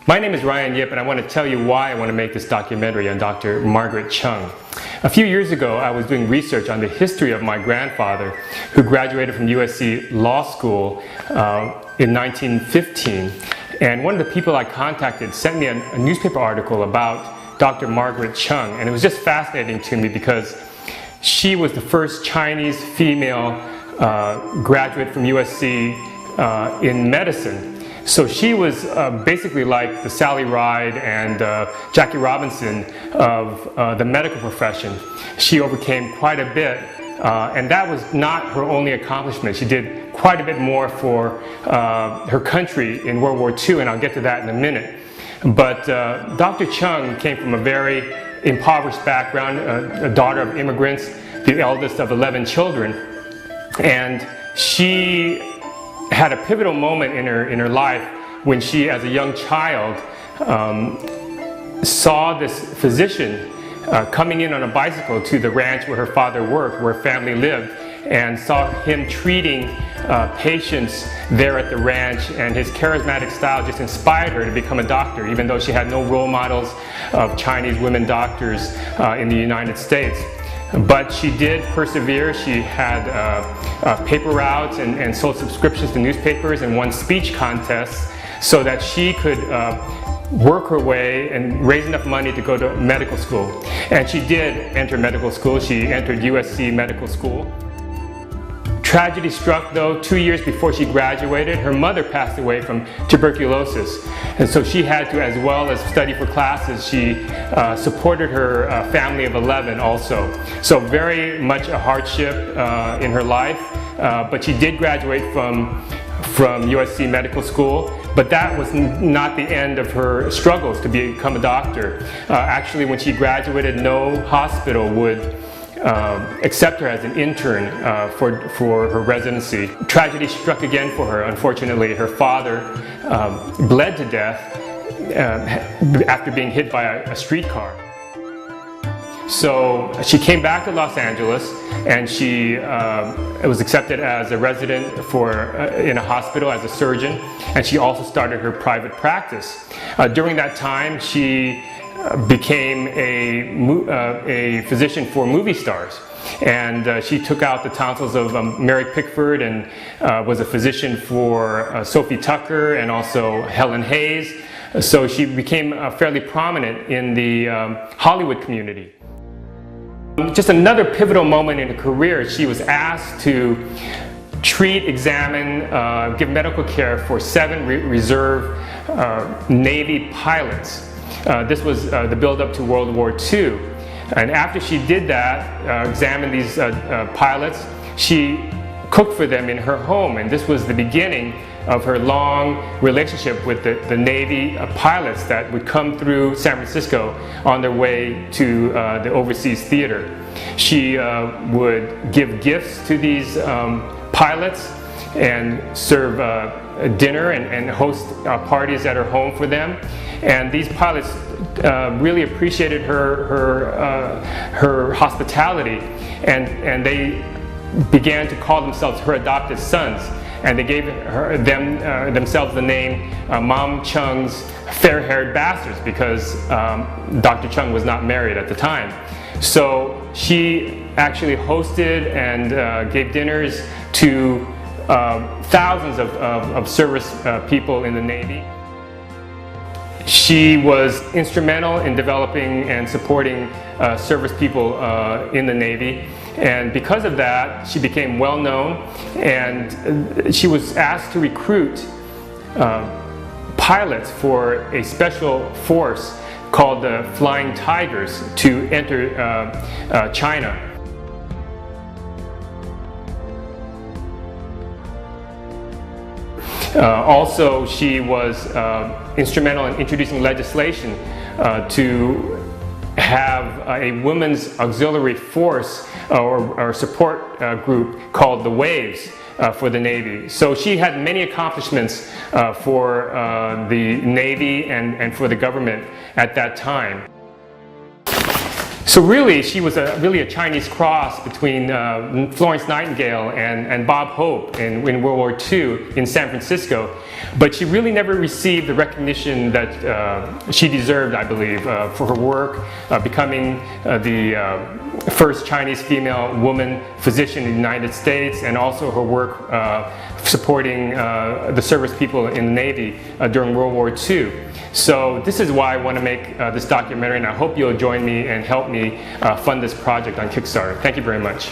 My name is Ryan Yip, and I want to tell you why I want to make this documentary on Dr. Margaret Chung. A few years ago, I was doing research on the history of my grandfather, who graduated from USC Law School in 1915. And one of the people I contacted sent me a newspaper article about Dr. Margaret Chung, and it was just fascinating to me because she was the first Chinese female graduate from USC in medicine. So she was basically like the Sally Ride and Jackie Robinson of the medical profession. She overcame quite a bit, and that was not her only accomplishment. She did quite a bit more for her country in World War II, and I'll get to that in a minute. But Dr. Chung came from a very impoverished background, a daughter of immigrants, the eldest of 11 children, and she had a pivotal moment in her life when she, as a young child, saw this physician coming in on a bicycle to the ranch where her father worked, where her family lived, and saw him treating patients there at the ranch, and his charismatic style just inspired her to become a doctor, even though she had no role models of Chinese women doctors in the United States. But she did persevere. She had paper routes and sold subscriptions to newspapers and won speech contests so that she could work her way and raise enough money to go to medical school. And she did enter medical school. She entered USC Medical School. Tragedy struck, though. 2 years before she graduated, her mother passed away from tuberculosis, and so she had to, as well as study for classes, she supported her family of 11 also. So very much a hardship in her life, but she did graduate from USC Medical School, but that was not the end of her struggles to become a doctor. Actually, when she graduated, no hospital would accept her as an intern for her residency. Tragedy struck again for her. Unfortunately, her father bled to death after being hit by a streetcar. So she came back to Los Angeles, and she was accepted as a resident in a hospital as a surgeon, and she also started her private practice. During that time, she became a physician for movie stars, and she took out the tonsils of Mary Pickford and was a physician for Sophie Tucker and also Helen Hayes. So she became fairly prominent in the Hollywood community. Just another pivotal moment in her career, she was asked to treat, examine, give medical care for 7 reserve Navy pilots. This was the build-up to World War II. And after she did that, examined these pilots, she cooked for them in her home. And this was the beginning of her long relationship with the Navy pilots that would come through San Francisco on their way to the overseas theater. She would give gifts to these pilots and serve dinner and host parties at her home for them. And these pilots really appreciated her hospitality, and they began to call themselves her adopted sons. And they gave themselves the name Mom Chung's fair-haired bastards, because Dr. Chung was not married at the time. So she actually hosted and gave dinners to thousands of service people in the Navy. She was instrumental in developing and supporting service people in the Navy, and because of that she became well known, and she was asked to recruit pilots for a special force called the Flying Tigers to enter China. Also, she was instrumental in introducing legislation to have a women's auxiliary force or support group called the Waves for the Navy. So she had many accomplishments for the Navy and for the government at that time. So really, she was really a Chinese cross between Florence Nightingale and Bob Hope in World War II in San Francisco. But she really never received the recognition that she deserved, I believe, for her work, becoming the first Chinese female woman physician in the United States, and also her work supporting the service people in the Navy during World War II. So this is why I want to make this documentary, and I hope you'll join me and help me fund this project on Kickstarter. Thank you very much.